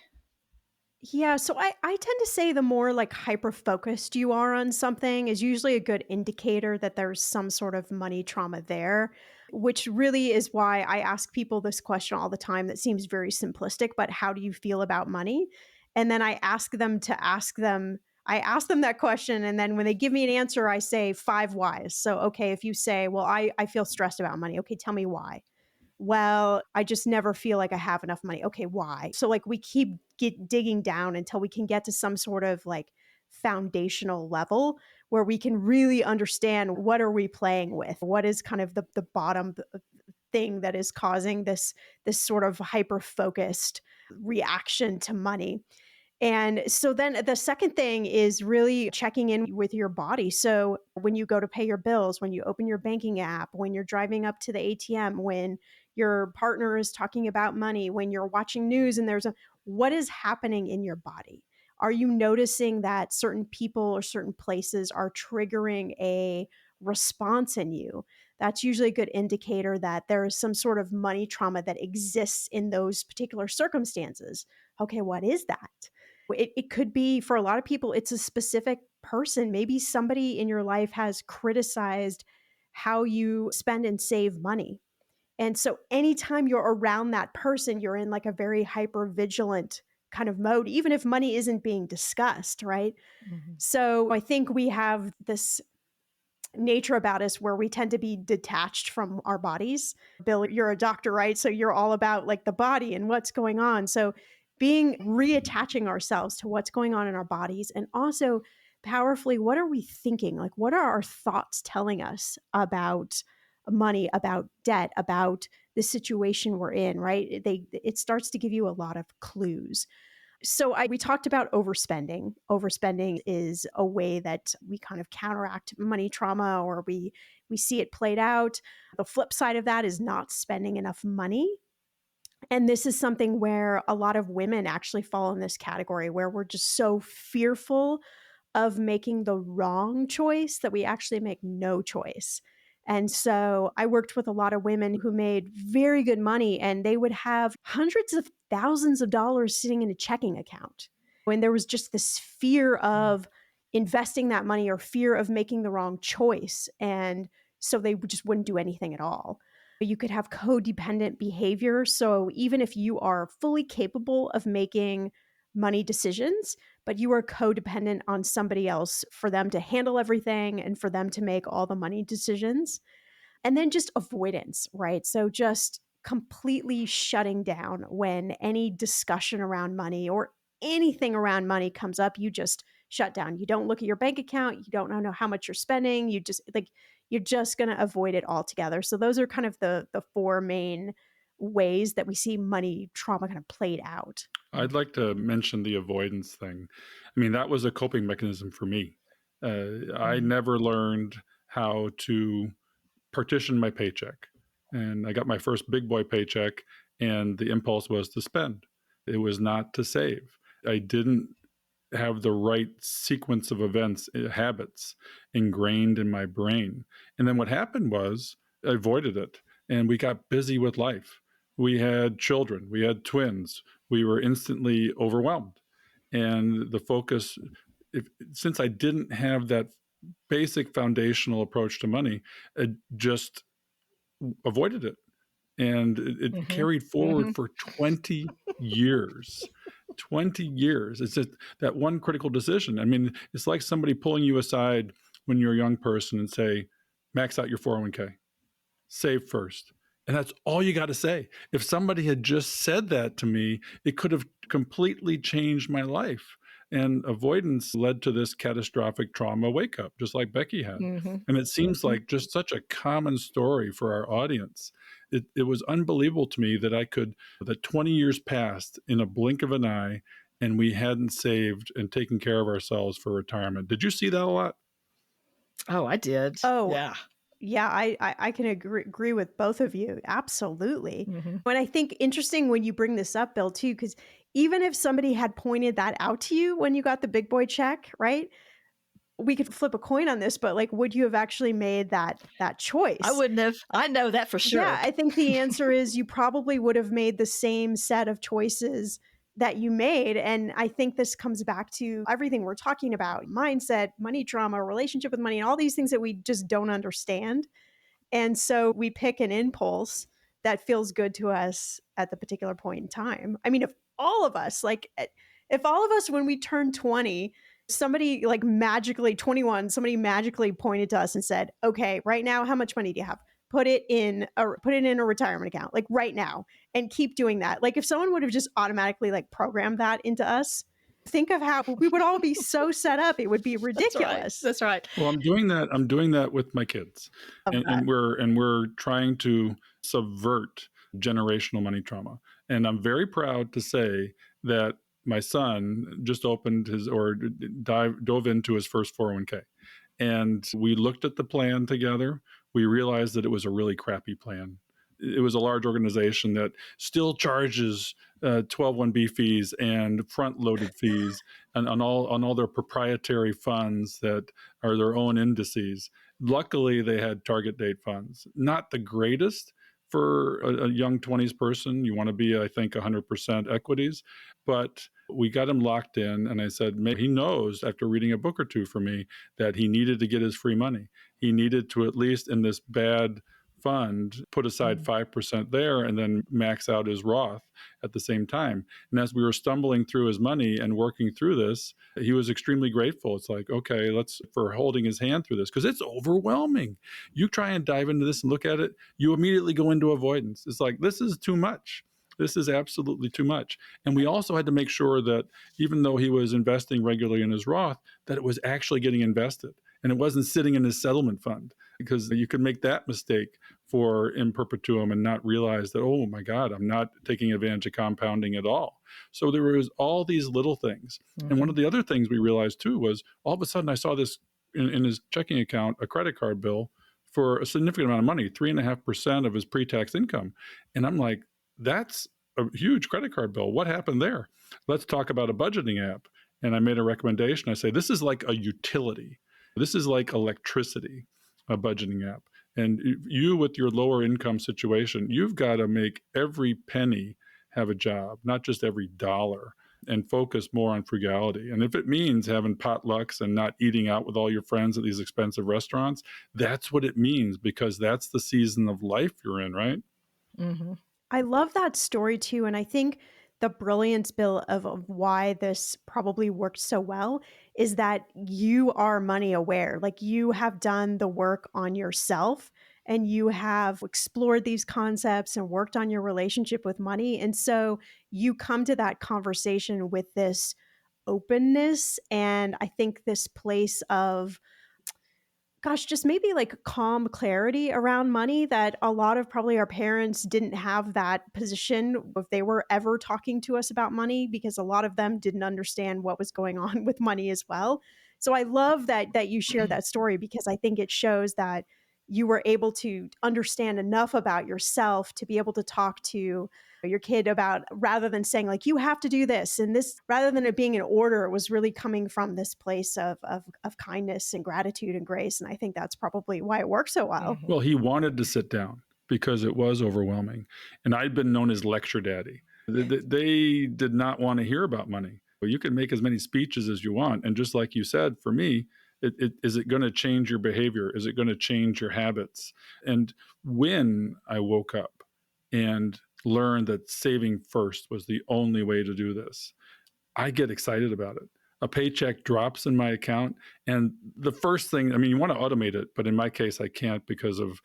Yeah, so I tend to say the more like hyper focused you are on something is usually a good indicator that there's some sort of money trauma there, which really is why I ask people this question all the time that seems very simplistic, but how do you feel about money? And then I ask them that question. And then when they give me an answer, I say 5 whys. So, okay, if you say, well, I feel stressed about money, okay, tell me why. Well, I just never feel like I have enough money. Okay, why? So like we keep digging down until we can get to some sort of like foundational level where we can really understand what are we playing with? What is kind of the bottom thing that is causing this sort of hyper focused reaction to money. And so then the second thing is really checking in with your body. So when you go to pay your bills, when you open your banking app, when you're driving up to the ATM, when your partner is talking about money, when you're watching news and what is happening in your body? Are you noticing that certain people or certain places are triggering a response in you? That's usually a good indicator that there is some sort of money trauma that exists in those particular circumstances. Okay, what is that? It could be for a lot of people, it's a specific person. Maybe somebody in your life has criticized how you spend and save money. And so anytime you're around that person, you're in like a very hyper vigilant kind of mode, even if money isn't being discussed, right? Mhm. So I think we have this nature about us where we tend to be detached from our bodies. Bill, you're a doctor, right? So you're all about like the body and what's going on. So being reattaching ourselves to what's going on in our bodies and also powerfully, what are we thinking? Like, what are our thoughts telling us about money, about debt, about the situation we're in, right? It starts to give you a lot of clues. So we talked about overspending. Overspending is a way that we kind of counteract money trauma or we see it played out. The flip side of that is not spending enough money. And this is something where a lot of women actually fall in this category where we're just so fearful of making the wrong choice that we actually make no choice. And so I worked with a lot of women who made very good money and they would have hundreds of thousands of dollars sitting in a checking account. When there was just this fear of investing that money or fear of making the wrong choice. And so they just wouldn't do anything at all. You could have codependent behavior. So even if you are fully capable of making money decisions, but you are codependent on somebody else for them to handle everything and for them to make all the money decisions. And then just avoidance, right? So just completely shutting down when any discussion around money or anything around money comes up, you just shut down. You don't look at your bank account, you don't know how much you're spending, you're just going to avoid it altogether. So those are kind of the four main ways that we see money trauma kind of played out. I'd like to mention the avoidance thing. I mean, that was a coping mechanism for me. I Mhm. never learned how to partition my paycheck. And I got my first big boy paycheck, and the impulse was to spend. It was not to save. I didn't have the right sequence of events, habits ingrained in my brain. And then what happened was I avoided it and we got busy with life. We had children, we had twins, we were instantly overwhelmed. And the focus, since I didn't have that basic foundational approach to money, I just avoided it. And it Mhm. carried forward Mhm. for 20 years. 20 years. It's just that one critical decision. I mean, it's like somebody pulling you aside when you're a young person and say, max out your 401k, save first. And that's all you got to say. If somebody had just said that to me, it could have completely changed my life. And avoidance led to this catastrophic trauma wake up, just like Becky had. And it seems like just such a common story for our audience. It was unbelievable to me that 20 years passed in a blink of an eye and we hadn't saved and taken care of ourselves for retirement. Did you see that a lot? Oh, I did. Oh, Yeah. yeah, I can agree with both of you. Absolutely. Mm-hmm. But I think interesting when you bring this up, Bill, too, because even if somebody had pointed that out to you when you got the big boy check, right? We could flip a coin on this, but like, would you have actually made that I choice? wouldn't have. I know that for sure. Yeah, I think the answer is you probably would have made the same set of choices that you made. And I think this comes back to everything we're talking about: mindset, money trauma, relationship with money, and all these things that we just don't understand. And so we pick an impulse that feels good to us at the particular point in time. I mean, if all of us, when we turned 20, somebody like magically 21, somebody magically pointed to us and said, "Okay, right now, how much money do you have? Put it in a retirement account, like right now, and keep doing that." Like if someone would have just automatically like programmed that into us, think of how we would all be so set up. It would be ridiculous. That's right. Well, I'm doing that with my kids. Of And, that. we're trying to subvert generational money trauma. And I'm very proud to say that my son just opened dove into his first 401k. And we looked at the plan together. We realized that it was a really crappy plan. It was a large organization that still charges 12(1)(b) fees and front-loaded fees on all their proprietary funds that are their own indices. Luckily, they had target date funds. Not the greatest for a young 20s person. You want to be, I think, 100% equities. But we got him locked in, and I said, maybe he knows after reading a book or two from me that he needed to get his free money. He needed to, at least in this bad fund, put aside 5% there and then max out his Roth at the same time. And as we were stumbling through his money and working through this, he was extremely grateful. It's like, okay, for holding his hand through this, because it's overwhelming. You try and dive into this and look at it, you immediately go into avoidance. It's like, this is too much. This is absolutely too much. And we also had to make sure that even though he was investing regularly in his Roth, that it was actually getting invested and it wasn't sitting in his settlement fund, because you could make that mistake for in perpetuum and not realize that, oh my God, I'm not taking advantage of compounding at all. So there was all these little things. And one of the other things we realized too was all of a sudden I saw this in his checking account, a credit card bill for a significant amount of money, 3.5% of his pre-tax income. And I'm like, that's a huge credit card bill. What happened there? Let's talk about a budgeting app. And I made a recommendation. I say, this is like a utility. This is like electricity, a budgeting app. And you, with your lower income situation, you've got to make every penny have a job, not just every dollar, and focus more on frugality. And if it means having potlucks and not eating out with all your friends at these expensive restaurants, that's what it means, because that's the season of life you're in, right? Mm-hmm. I love that story too. And I think the brilliance, Bill, of why this probably worked so well is that you are money aware. Like you have done the work on yourself and you have explored these concepts and worked on your relationship with money. And so you come to that conversation with this openness and I think this place of, gosh, just maybe like calm clarity around money that a lot of probably our parents didn't have that position if they were ever talking to us about money, because a lot of them didn't understand what was going on with money as well. So I love that you share that story, because I think it shows that you were able to understand enough about yourself to be able to talk to your kid about, rather than saying like, you have to do this and this, rather than it being an order, it was really coming from this place of kindness and gratitude and grace. And I think that's probably why it worked so well. Mm-hmm. Well, he wanted to sit down because it was overwhelming. And I'd been known as lecture daddy. They did not want to hear about money. You can make as many speeches as you want. And just like you said, for me, is it going to change your behavior? Is it going to change your habits? And when I woke up and learned that saving first was the only way to do this, I get excited about it. A paycheck drops in my account, and the first thing, I mean, you want to automate it, but in my case, I can't because of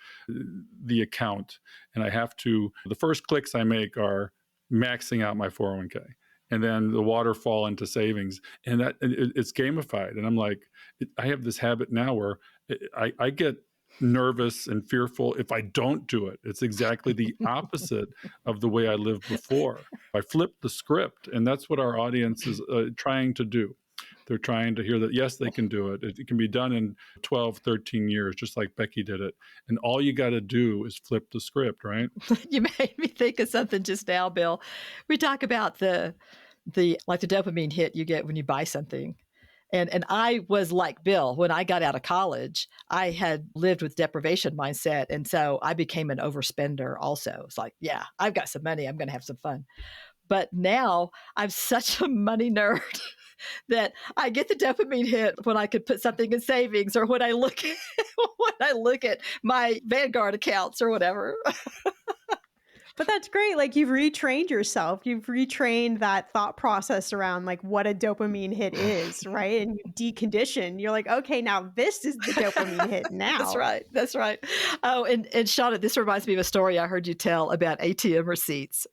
the account. And I have to, the first clicks I make are maxing out my 401k. and then the waterfall into savings. And it's gamified. And I'm like, I have this habit now where I get nervous and fearful if I don't do it. It's exactly the opposite of the way I lived before. I flipped the script, and that's what our audience is trying to do. They're trying to hear that, yes, they can do it. It can be done in 12, 13 years, just like Becky did it. And all you got to do is flip the script, right? You made me think of something just now, Bill. We talk about the dopamine hit you get when you buy something. And I was like Bill, when I got out of college, I had lived with deprivation mindset. And so I became an overspender also. It's like, yeah, I've got some money. I'm going to have some fun. But now I'm such a money nerd that I get the dopamine hit when I could put something in savings, or when I look at my Vanguard accounts or whatever. But that's great. Like, you've retrained yourself. You've retrained that thought process around like what a dopamine hit is, right? And you decondition. You're like, okay, now this is the dopamine hit now. That's right. Oh, and Shannah, this reminds me of a story I heard you tell about ATM receipts.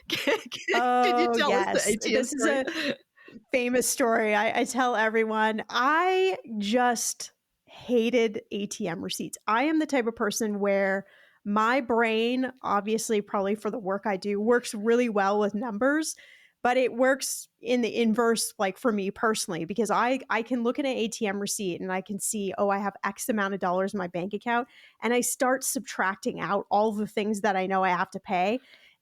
Can you tell us the ATM This story? is a famous story. I tell everyone, I just hated ATM receipts. I am the type of person where my brain, obviously, probably for the work I do, works really well with numbers, but it works in the inverse, like for me personally, because I can look at an ATM receipt and I can see, oh, I have X amount of dollars in my bank account, and I start subtracting out all the things that I know I have to pay.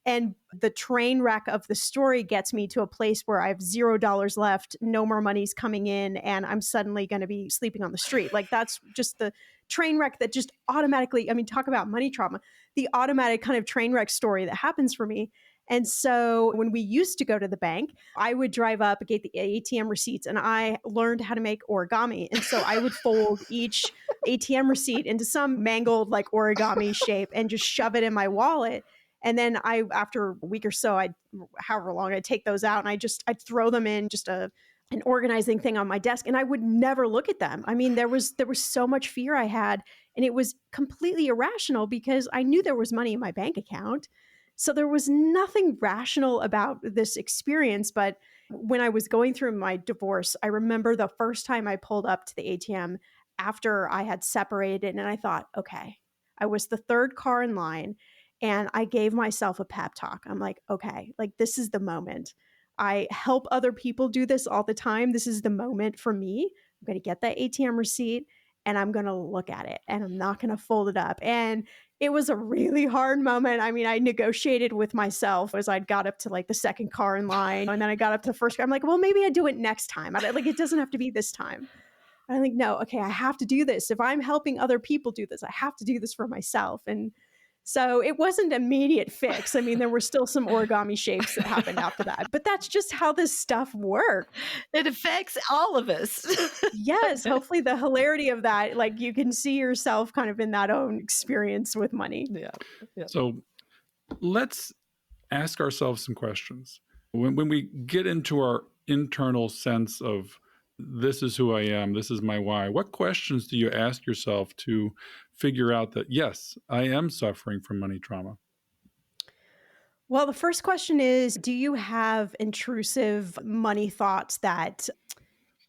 And the train wreck of the story gets me to a place where I have $0 left, no more money's coming in, and I'm suddenly going to be sleeping on the street. Like, that's just the train wreck that just automatically, I mean, talk about money trauma, the automatic kind of train wreck story that happens for me. And so when we used to go to the bank, I would drive up, get the ATM receipts, and I learned how to make origami. And so I would fold each ATM receipt into some mangled like origami shape and just shove it in my wallet. And then after a week or so, however long, I'd take those out and I'd throw them in just an organizing thing on my desk, and I would never look at them. I mean, there was so much fear I had, and it was completely irrational because I knew there was money in my bank account. So there was nothing rational about this experience. But when I was going through my divorce, I remember the first time I pulled up to the ATM after I had separated, and I thought, okay, I was the third car in line. And I gave myself a pep talk. I'm like, okay, like this is the moment. I help other people do this all the time. This is the moment for me. I'm going to get that ATM receipt and I'm going to look at it and I'm not going to fold it up. And it was a really hard moment. I mean, I negotiated with myself as I got up to like the second car in line, and then I got up to the first car. I'm like, well, maybe I do it next time. Like, it doesn't have to be this time. I think, no, okay, I have to do this. If I'm helping other people do this, I have to do this for myself. And so it wasn't an immediate fix. I mean, there were still some origami shapes that happened after that, but that's just how this stuff works. It affects all of us. Yes. Hopefully the hilarity of that, like you can see yourself kind of in that own experience with money. Yeah. So let's ask ourselves some questions. When we get into our internal sense of this is who I am, this is my why, what questions do you ask yourself to figure out that, yes, I am suffering from money trauma? Well, the first question is, do you have intrusive money thoughts that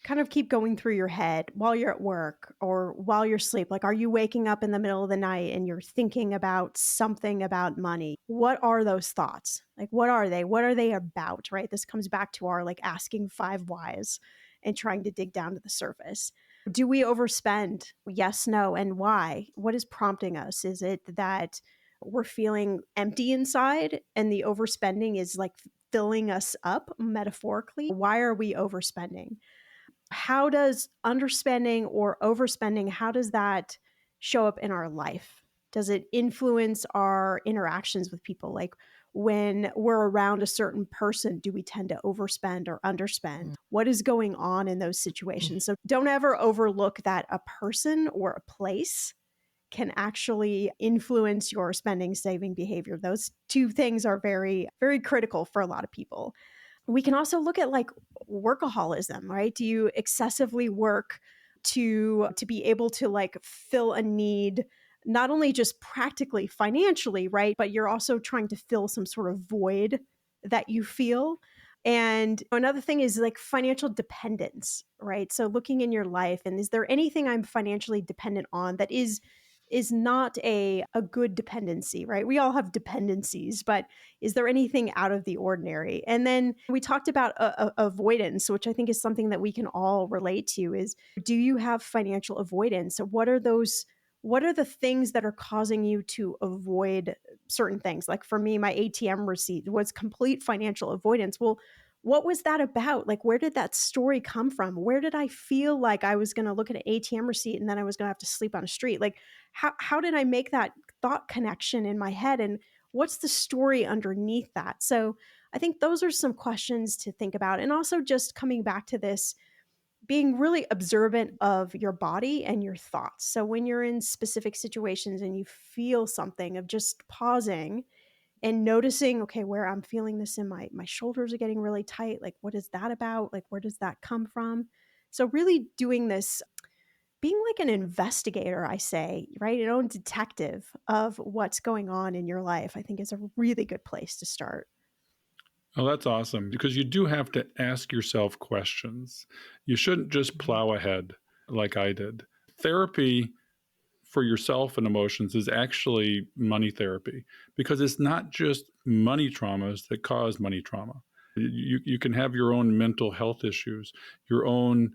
kind of keep going through your head while you're at work or while you're asleep? Like, are you waking up in the middle of the night and you're thinking about something about money? What are those thoughts? Like, what are they? What are they about, right? This comes back to our like asking 5 whys and trying to dig down to the surface. Do we overspend? Yes, no, and why? What is prompting us? Is it that we're feeling empty inside and the overspending is like filling us up metaphorically? Why are we overspending? How does underspending or overspending, how does that show up in our life? Does it influence our interactions with people? Like, when we're around a certain person, do we tend to overspend or underspend? What is going on in those situations? So don't ever overlook that a person or a place can actually influence your spending, saving behavior. Those two things are very, very critical for a lot of people. We can also look at like workaholism, right? Do you excessively work to be able to like fill a need, not only just practically financially, right? But you're also trying to fill some sort of void that you feel. And another thing is like financial dependence, right? So looking in your life, and is there anything I'm financially dependent on that is not a good dependency, right? We all have dependencies, but is there anything out of the ordinary? And then we talked about avoidance, which I think is something that we can all relate to. Is, do you have financial avoidance? So what are those? What are the things that are causing you to avoid certain things? Like for me, my ATM receipt was complete financial avoidance. Well, what was that about? Like, where did that story come from? Where did I feel like I was going to look at an ATM receipt and then I was going to have to sleep on a street? Like, how did I make that thought connection in my head? And what's the story underneath that? So I think those are some questions to think about. And also just coming back to this, being really observant of your body and your thoughts. So when you're in specific situations and you feel something, of just pausing and noticing, okay, where I'm feeling this in my shoulders are getting really tight. Like, what is that about? Like, where does that come from? So really doing this, being like an investigator, I say, right? Your own detective of what's going on in your life, I think is a really good place to start. Oh, that's awesome, because you do have to ask yourself questions. You shouldn't just plow ahead like I did. Therapy for yourself and emotions is actually money therapy, because it's not just money traumas that cause money trauma. You can have your own mental health issues, your own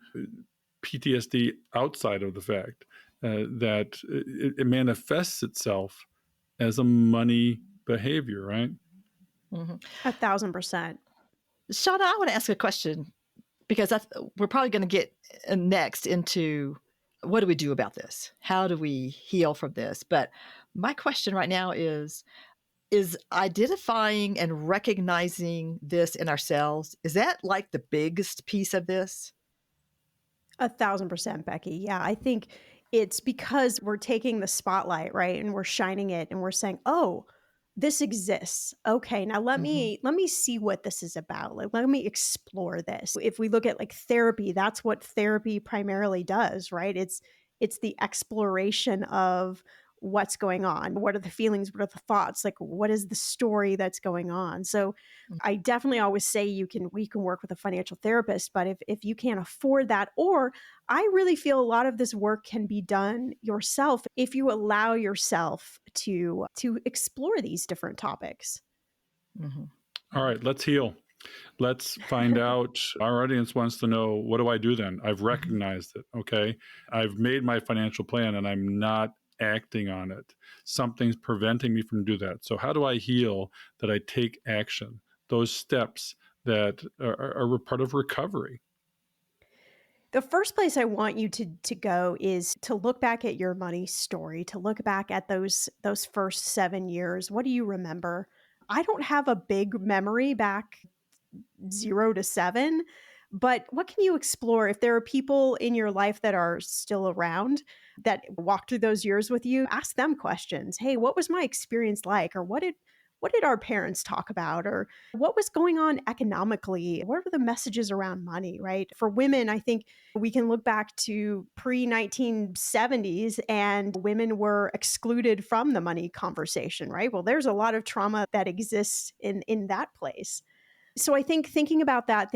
PTSD outside of the fact that it manifests itself as a money behavior, right? Mm-hmm. 1,000%. Shannah, I want to ask a question because we're probably going to get next into what do we do about this? How do we heal from this? But my question right now is identifying and recognizing this in ourselves, is that like the biggest piece of this? 1,000%, Becky. Yeah, I think it's because we're taking the spotlight, right? And we're shining it and we're saying, oh, this exists. Okay, now let me see what this is about. Like, let me explore this. If we look at like therapy, that's what therapy primarily does, right? It's the exploration of what's going on. What are the feelings? What are the thoughts? Like, what is the story that's going on? So I definitely always say we can work with a financial therapist, but if you can't afford that, or I really feel a lot of this work can be done yourself if you allow yourself to explore these different topics. Mm-hmm. All right, let's heal. Let's find out. Our audience wants to know, what do I do then? I've recognized it. Okay. I've made my financial plan and I'm not acting on it. Something's preventing me from doing that. So how do I heal that I take action? Those steps that are part of recovery. The first place I want you to go is to look back at your money story, to look back at those first 7 years. What do you remember? I don't have a big memory back 0 to 7, but what can you explore if there are people in your life that are still around that walked through those years with you? Ask them questions. Hey, what was my experience like? Or what did our parents talk about? Or what was going on economically? What were the messages around money, right? For women, I think we can look back to pre 1970s and women were excluded from the money conversation, right? Well, there's a lot of trauma that exists in that place. So I think thinking about that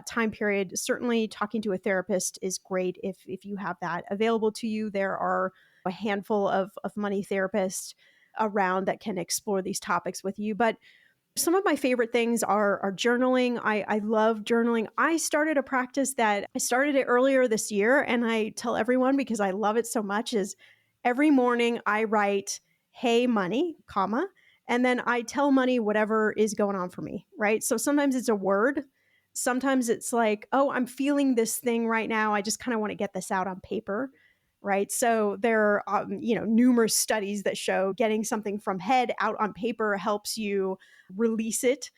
time period, certainly talking to a therapist is great if you have that available to you. There are a handful of money therapists around that can explore these topics with you. But some of my favorite things are journaling. I love journaling. I started a practice that I started it earlier this year, and I tell everyone because I love it so much, is every morning I write, hey, money, comma, and then I tell money whatever is going on for me, right? So sometimes it's a word. Sometimes it's like, oh, I'm feeling this thing right now. I just kind of want to get this out on paper, right? So there are, numerous studies that show getting something from head out on paper helps you release it.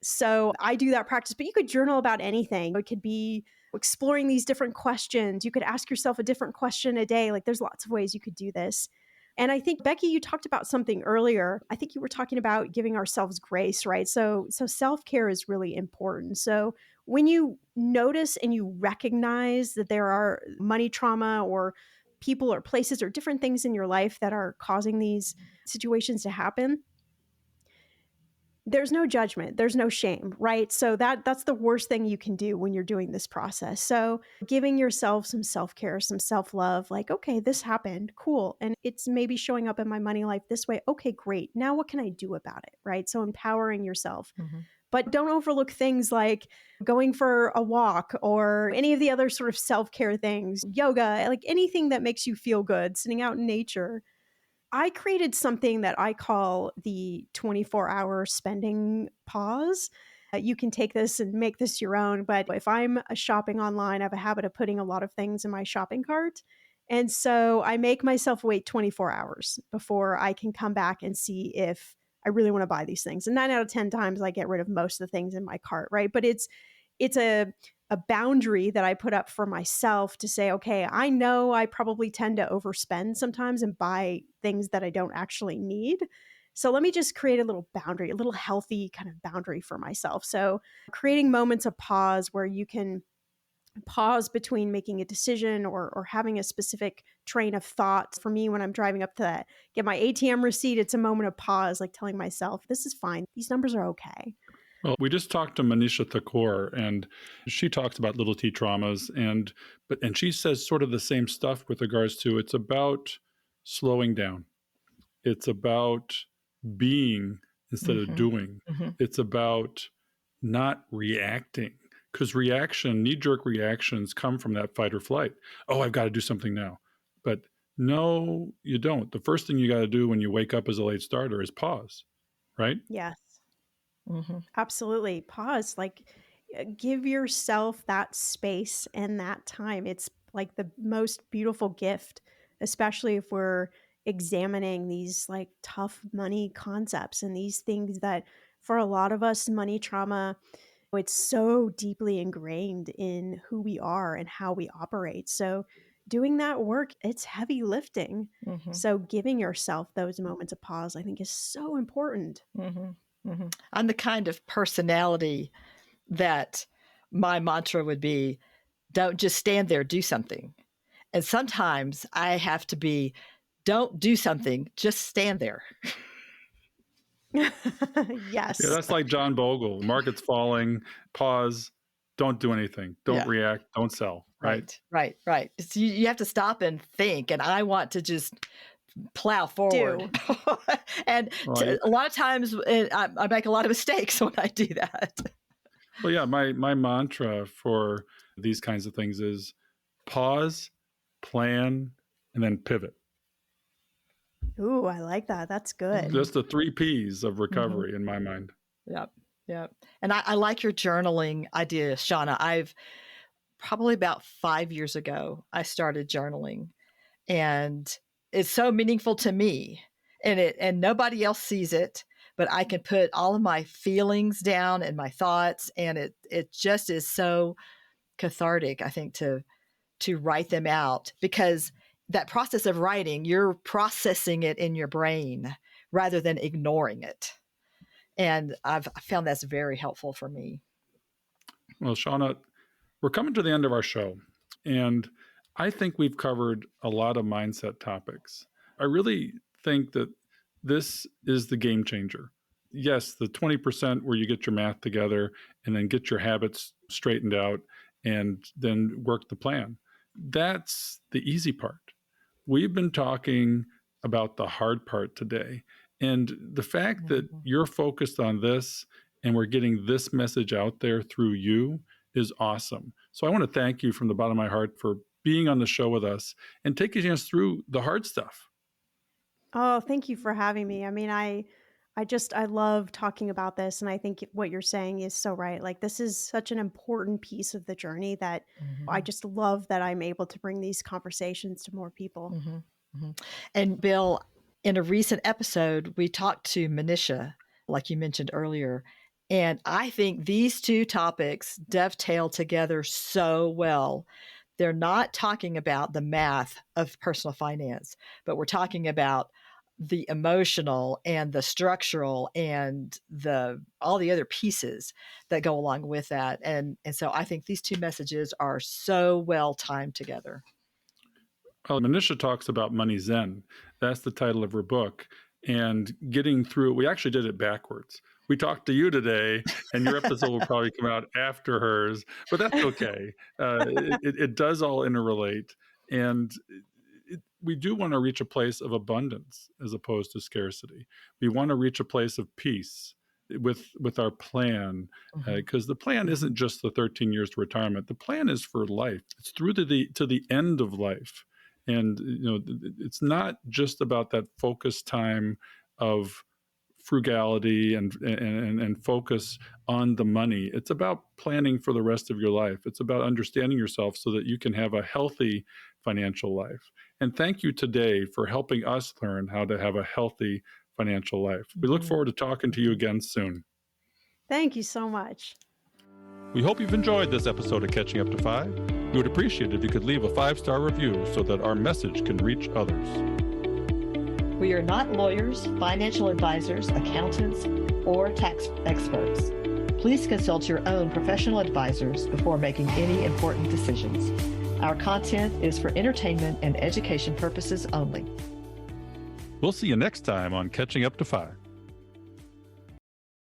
So I do that practice, but you could journal about anything. It could be exploring these different questions. You could ask yourself a different question a day. Like, there's lots of ways you could do this. And I think, Becky, you talked about something earlier. I think you were talking about giving ourselves grace, right? So self-care is really important. So when you notice and you recognize that there are money trauma or people or places or different things in your life that are causing these situations to happen, there's no judgment, there's no shame, right? So that's the worst thing you can do when you're doing this process. So giving yourself some self-care, some self-love, like, okay, this happened, cool. And it's maybe showing up in my money life this way. Okay, great. Now what can I do about it, right? So empowering yourself. Mm-hmm. But don't overlook things like going for a walk or any of the other sort of self-care things, yoga, like anything that makes you feel good, sitting out in nature. I created something that I call the 24-hour spending pause. You can take this and make this your own, but if I'm shopping online, I have a habit of putting a lot of things in my shopping cart. And so I make myself wait 24 hours before I can come back and see if I really want to buy these things. And 9 out of 10 times I get rid of most of the things in my cart, right? But it's a boundary that I put up for myself to say, okay, I know I probably tend to overspend sometimes and buy things that I don't actually need. So let me just create a little boundary, a little healthy kind of boundary for myself. So creating moments of pause where you can pause between making a decision or having a specific train of thought. For me, when I'm driving up to get my ATM receipt, it's a moment of pause, like telling myself, this is fine. These numbers are okay. Well, we just talked to Manisha Thankor, and she talks about little T traumas, and she says sort of the same stuff with regards to it's about slowing down. It's about being instead of doing. Mm-hmm. It's about not reacting, because knee-jerk reactions come from that fight or flight. Oh, I've got to do something now. But no, you don't. The first thing you got to do when you wake up as a late starter is pause, right? Yes. Mm-hmm. Absolutely. Pause. Like, give yourself that space and that time. It's like the most beautiful gift, especially if we're examining these like tough money concepts and these things that for a lot of us, money trauma, it's so deeply ingrained in who we are and how we operate. So doing that work, it's heavy lifting. Mm-hmm. So giving yourself those moments of pause, I think, is so important. Mm-hmm. Mm-hmm. I'm the kind of personality that my mantra would be, don't just stand there, do something. And sometimes I have to be, don't do something, just stand there. Yes. Yeah, that's like John Bogle. Market's falling, pause, don't do anything, don't react, don't sell, right? Right. So you have to stop and think. And I want to just plow forward. And a lot of times I make a lot of mistakes when I do that. Well, yeah, my mantra for these kinds of things is pause, plan, and then pivot. Ooh, I like that. That's good. Just the 3 Ps of recovery in my mind. Yep. And I like your journaling idea, Shannah. I've probably about 5 years ago, I started journaling, and it's so meaningful to me, and nobody else sees it, but I can put all of my feelings down and my thoughts, and it just is so cathartic, I think, to write them out, because that process of writing, you're processing it in your brain rather than ignoring it. And I found that's very helpful for me. Well, Shannah, we're coming to the end of our show, and I think we've covered a lot of mindset topics. I really think that this is the game changer. Yes, the 20% where you get your math together and then get your habits straightened out and then work the plan. That's the easy part. We've been talking about the hard part today. And the fact that you're focused on this and we're getting this message out there through you is awesome. So I want to thank you from the bottom of my heart for being on the show with us and taking us through the hard stuff. Oh, thank you for having me. I mean, I love talking about this, and I think what you're saying is so right. Like, this is such an important piece of the journey that I just love that I'm able to bring these conversations to more people. And Bill, in a recent episode, we talked to Manisha, like you mentioned earlier, and I think these two topics dovetail together so well. They're not talking about the math of personal finance, but we're talking about the emotional and the structural and all the other pieces that go along with that. And so I think these two messages are so well timed together. Well, Manisha talks about Money Zen. That's the title of her book. and getting through it. We actually did it backwards. We talked to you today, and your episode will probably come out after hers, but that's okay. It does all interrelate. And we do want to reach a place of abundance as opposed to scarcity. We want to reach a place of peace with our plan, because the plan isn't just the 13 years to retirement. The plan is for life. It's through to the end of life. And it's not just about that focus time of frugality and focus on the money. It's about planning for the rest of your life. It's about understanding yourself so that you can have a healthy financial life. And thank you today for helping us learn how to have a healthy financial life. We look forward to talking to you again soon. Thank you so much. We hope you've enjoyed this episode of Catching Up to Fi. We would appreciate it if you could leave a 5-star review so that our message can reach others. We are not lawyers, financial advisors, accountants, or tax experts. Please consult your own professional advisors before making any important decisions. Our content is for entertainment and education purposes only. We'll see you next time on Catching Up to Fi.